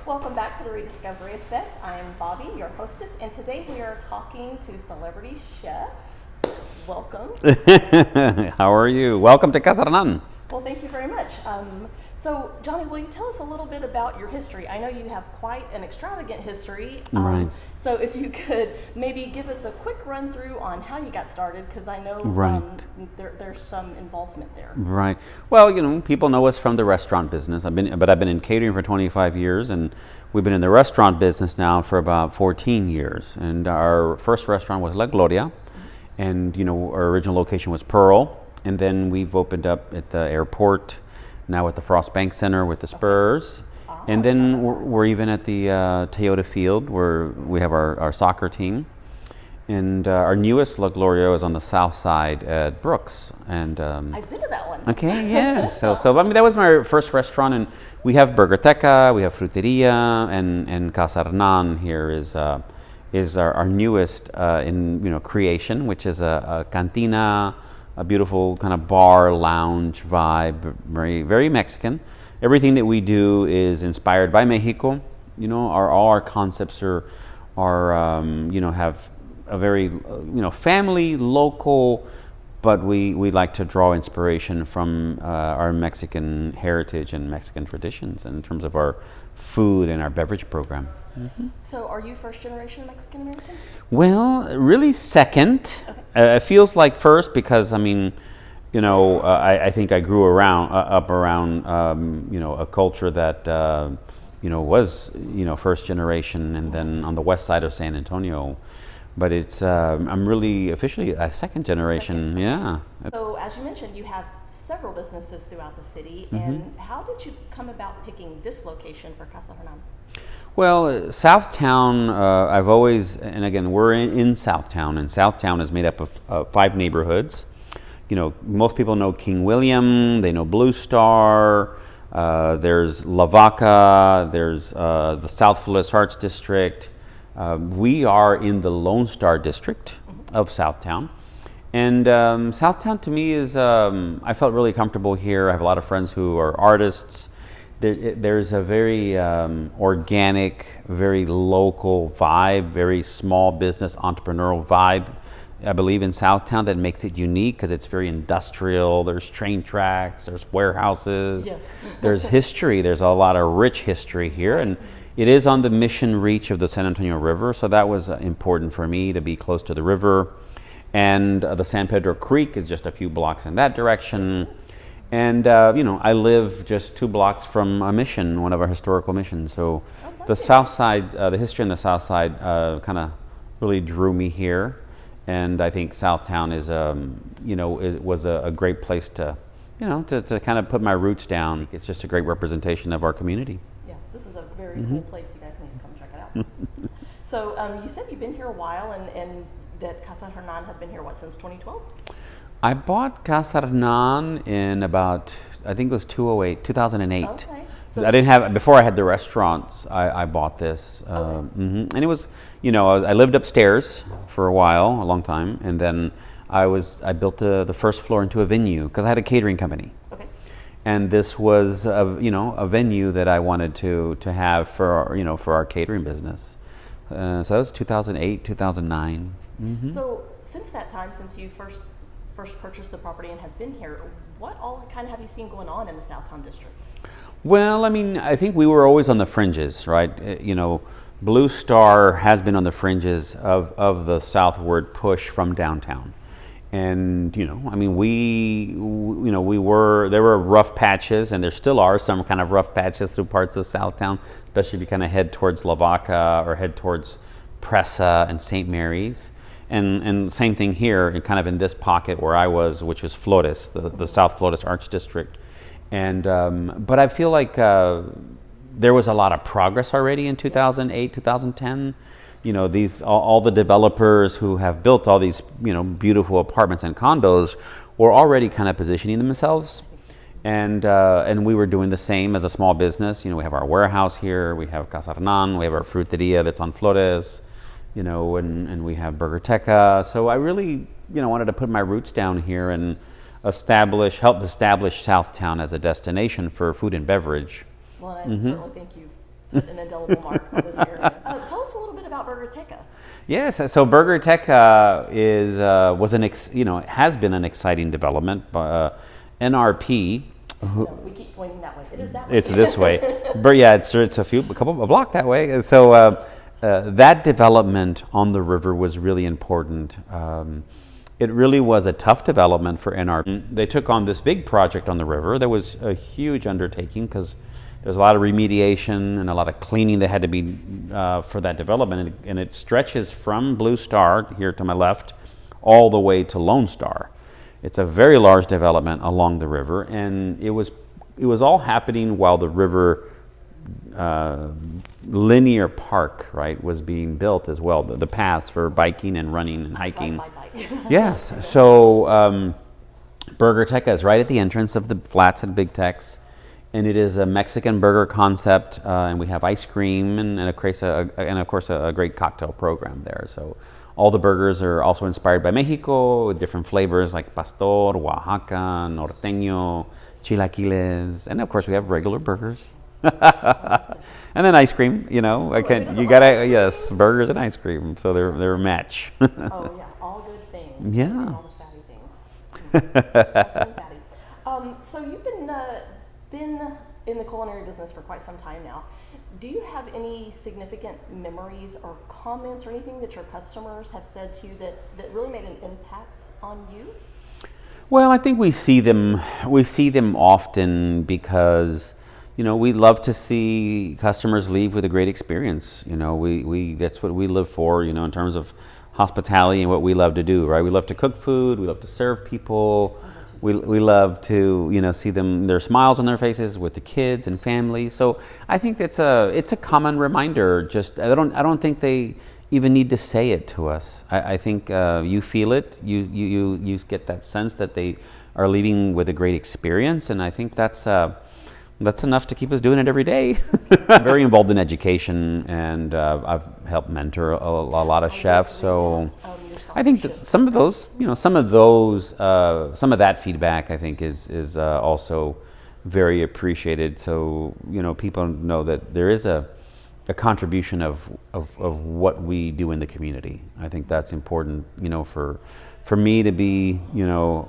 Welcome back to the Rediscovery Effect. I am Bobby, your hostess, and today we are talking to celebrity chef. Welcome. How are you? Welcome to Casa Hernan. Well, thank you very much. So, Johnny, will you tell us a little bit about your history? I know you have quite an extravagant history. Right. So, if you could maybe give us a quick run through on how you got started, because I know there's some involvement there. Right. Well, people know us from the restaurant business. I've been in catering for 25 years, and we've been in the restaurant business now for about 14 years. And our first restaurant was La Gloria, and our original location was Pearl, and then we've opened up at the airport. Now at the Frost Bank Center with the Spurs. And then we're even at the Toyota Field where we have our soccer team. And our newest La Gloria is on the south side at Brooks. And I've been to that one. Okay, yeah. So that was my first restaurant. And we have Burgerteca, we have Fruteria, and Casa Hernan here is our newest creation, which is a cantina, a beautiful kind of bar lounge vibe, very, very Mexican. Everything that we do is inspired by Mexico. All our concepts are have a very family, local, but we like to draw inspiration from our Mexican heritage and Mexican traditions in terms of our food and our beverage program. Mm-hmm. So, are you first generation Mexican American? Well, really second. Okay. It feels like first because I think I grew up around a culture that was first generation, and then on the west side of San Antonio. But it's I'm really officially a second generation. Yeah. So, as you mentioned, you have several businesses throughout the city, and how did you come about picking this location for Casa Hernan? Well, Southtown, I've always, and again, we're in Southtown, and Southtown is made up of 5 neighborhoods. Most people know King William, they know Blue Star, there's La Vaca, there's the South Flores Arts District. We are in the Lone Star District of Southtown. And Southtown to me is, I felt really comfortable here. I have a lot of friends who are artists. There's a very organic, very local vibe, very small business entrepreneurial vibe, I believe, in Southtown that makes it unique because it's very industrial. There's train tracks, there's warehouses, yes. There's history. There's a lot of rich history here. And it is on the Mission Reach of the San Antonio River, so that was important for me to be close to the river. And the San Pedro Creek is just a few blocks in that direction. And, I live just 2 blocks from a mission, one of our historical missions. So the south side, the history on the south side kind of really drew me here. And I think Southtown is, it was a great place to kind of put my roots down. It's just a great representation of our community. Yeah, this is a very cool place. You guys need to come check it out. So you said you've been here a while, and that Casa Hernan have been here, since 2012? I bought Casa Hernan in about, I think it was 2008. Okay. So I didn't have, before I had the restaurants, I bought this. Okay. And it was, I lived upstairs for a while, a long time, and then I built the first floor into a venue because I had a catering company. Okay. And this was a venue that I wanted to have for our catering business. So that was 2008, 2009. Mm-hmm. So since that time, since you first purchased the property and have been here, what all kind of have you seen going on in the Southtown district? Well, I think we were always on the fringes, right? Blue Star has been on the fringes of the southward push from downtown. And, there were rough patches, and there still are some kind of rough patches through parts of Southtown, especially if you kind of head towards La Vaca or head towards Presa and St. Mary's. And same thing here, kind of in this pocket where I was, which is Flores, the South Flores Arts District. And but I feel like there was a lot of progress already in 2008, 2010. All the developers who have built all these beautiful apartments and condos were already kind of positioning themselves. And we were doing the same as a small business. We have our warehouse here, we have Casa Hernan, we have our fruteria that's on Flores. And we have Burgerteca. So I really, wanted to put my roots down here and help establish Southtown as a destination for food and beverage. Well, I certainly think you've put an indelible mark on this area. Tell us a little bit about Burger Teca. Yes, so Burger Teca has been an exciting development. NRP. No, we keep pointing that way. It is that way. It's this way, but yeah, it's a block that way. So that development on the river was really important. It really was a tough development for NRP. They took on this big project on the river. There was a huge undertaking because there's a lot of remediation and a lot of cleaning that had to be for that development, and it stretches from Blue Star here to my left all the way to Lone Star. It's a very large development along the river, and it was all happening while the river linear park, right, was being built as well. The paths for biking and running and hiking. Bike. Yes. So Burger Teca is right at the entrance of the flats at Big Tex, and it is a Mexican burger concept, and we have ice cream and of course a great cocktail program there. So all the burgers are also inspired by Mexico with different flavors like pastor, Oaxaca, norteño, chilaquiles, and of course we have regular burgers. And then ice cream, yes, burgers and ice cream, so they're a match. Oh yeah, all good things. Yeah. And all the fatty things. Fatty. So you've been in the culinary business for quite some time now. Do you have any significant memories or comments or anything that your customers have said to you that really made an impact on you? Well, I think we see them often because we love to see customers leave with a great experience. We that's what we live for, in terms of hospitality and what we love to do, right? We love to cook food, we love to serve people. We love to see their smiles on their faces with the kids and families. So I think it's a common reminder. Just I don't think they even need to say it to us. I think you feel it. You get that sense that they are leaving with a great experience, and I think that's enough to keep us doing it every day. I'm very involved in education, and I've helped mentor a lot of chefs. So I think that some of that feedback I think is also very appreciated. So people know that there is a contribution of what we do in the community. I think that's important. For me to be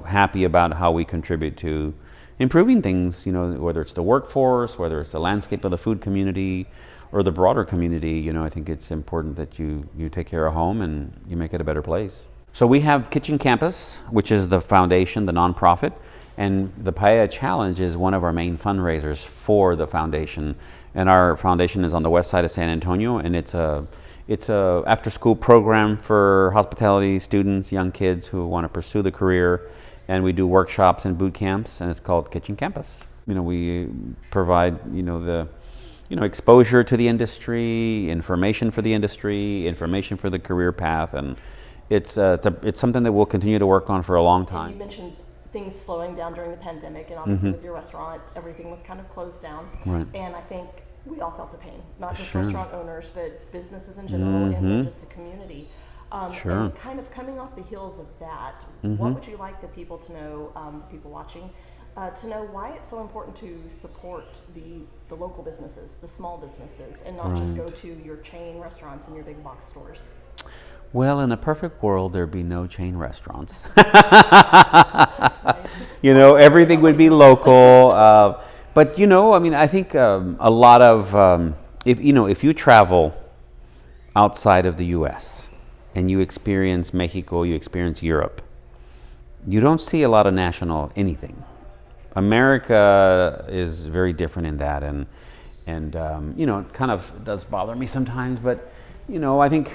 happy about how we contribute to improving things, whether it's the workforce, whether it's the landscape of the food community or the broader community. I think it's important that you take care of home and you make it a better place. So we have Kitchen Campus, which is the foundation, the nonprofit, and the Paella Challenge is one of our main fundraisers for the foundation. And our foundation is on the west side of San Antonio, and it's a after-school program for hospitality students, young kids who want to pursue the career. And we do workshops and boot camps, and it's called Kitchen Campus. We provide, the exposure to the industry, information for the industry, information for the career path, and it's something that we'll continue to work on for a long time. You mentioned things slowing down during the pandemic, and obviously with your restaurant, everything was kind of closed down. Right. And I think we all felt the pain, not just Sure. restaurant owners, but businesses in general, and then just the community. Sure. And kind of coming off the heels of that, what would you like the people to know, the people watching, to know why it's so important to support the local businesses, the small businesses, and not just go to your chain restaurants and your big box stores? Well, in a perfect world, there'd be no chain restaurants. Right? Everything would be local. But I think a lot of if you travel outside of the U.S. and you experience Mexico, you experience Europe, you don't see a lot of national anything. America is very different in that, and it kind of does bother me sometimes, but I think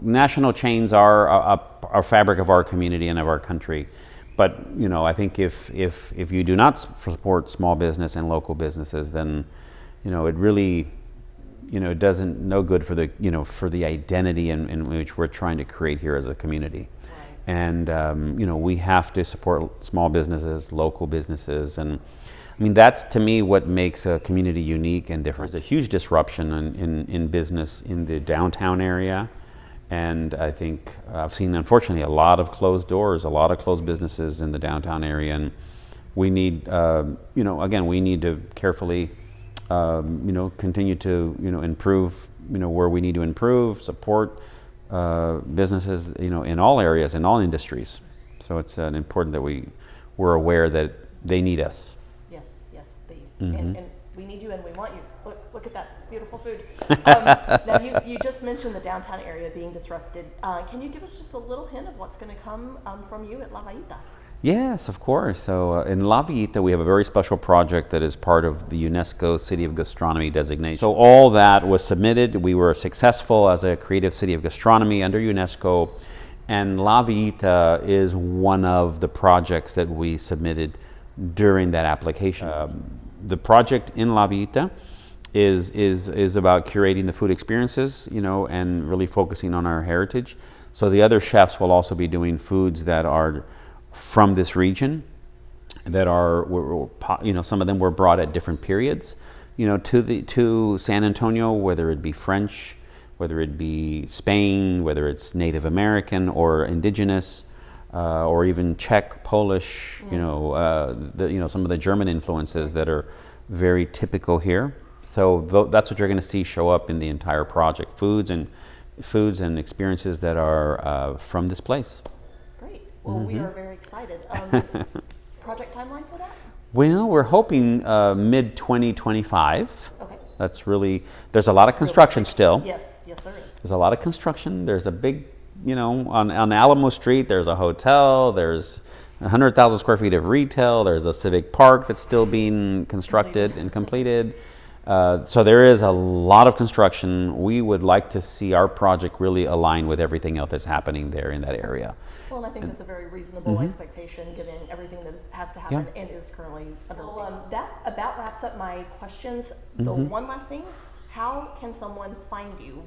national chains are a fabric of our community and of our country. But I think if you do not support small business and local businesses, then it really it doesn't no good for the for the identity in which we're trying to create here as a community. Right. And we have to support small businesses, local businesses, and I mean that's to me what makes a community unique and different. There's a huge disruption in business in the downtown area. And I think I've seen, unfortunately, a lot of closed doors, a lot of closed businesses in the downtown area. And we need, again, we need to carefully continue to improve where we need to improve, support businesses in all areas, in all industries. So it's important that we're aware that they need us. Yes, they, Mm-hmm. and we need you and we want you. Look at that beautiful food. Now you just mentioned the downtown area being disrupted. Can you give us just a little hint of what's going to come from you at La Villita? Yes, of course. So in La Villita, we have a very special project that is part of the UNESCO City of Gastronomy designation. So all that was submitted. We were successful as a creative city of gastronomy under UNESCO, and La Villita is one of the projects that we submitted during that application. The project in La Villita is about curating the food experiences, and really focusing on our heritage. So the other chefs will also be doing foods that are from this region, that are some of them were brought at different periods, to San Antonio, whether it be French, whether it be Spain, whether it's Native American or indigenous, or even Czech, Polish, some of the German influences that are very typical here. So that's what you're going to see show up in the entire project: foods and experiences that are from this place. Great. Well, we are very excited. Project timeline for that? Well, we're hoping mid 2025. Okay. There's a lot of construction still. Yes, there is. There's a lot of construction. There's a big, on Alamo Street, there's a hotel, there's 100,000 square feet of retail, there's a civic park that's still being constructed and completed. So there is a lot of construction. We would like to see our project really align with everything else that's happening there in that area. Well, and I think that's a very reasonable expectation given everything that has to happen and is currently underway. That about wraps up my questions. The one last thing, how can someone find you?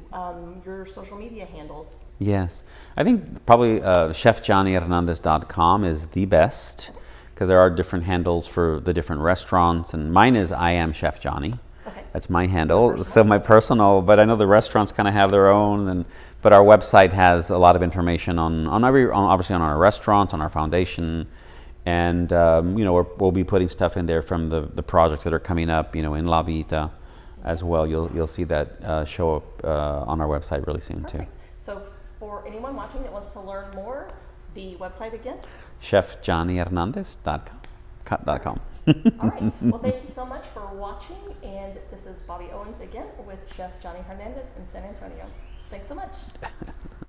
Your social media handles? Yes, I think probably chefjohnnyhernandez.com is the best, because there are different handles for the different restaurants, and mine is I am Chef Johnny. Okay. That's my handle. So my personal, but I know the restaurants kind of have their own, but our website has a lot of information obviously on our restaurants, on our foundation, and we'll be putting stuff in there from the projects that are coming up, in La Villita as well. You'll see that show up on our website really soon. Perfect. Too. So for anyone watching that wants to learn more, the website again? chefjohnnyhernandez.com. All right. Well, thank you so much for watching. And this is Bobby Owens again with Chef Johnny Hernandez in San Antonio. Thanks so much.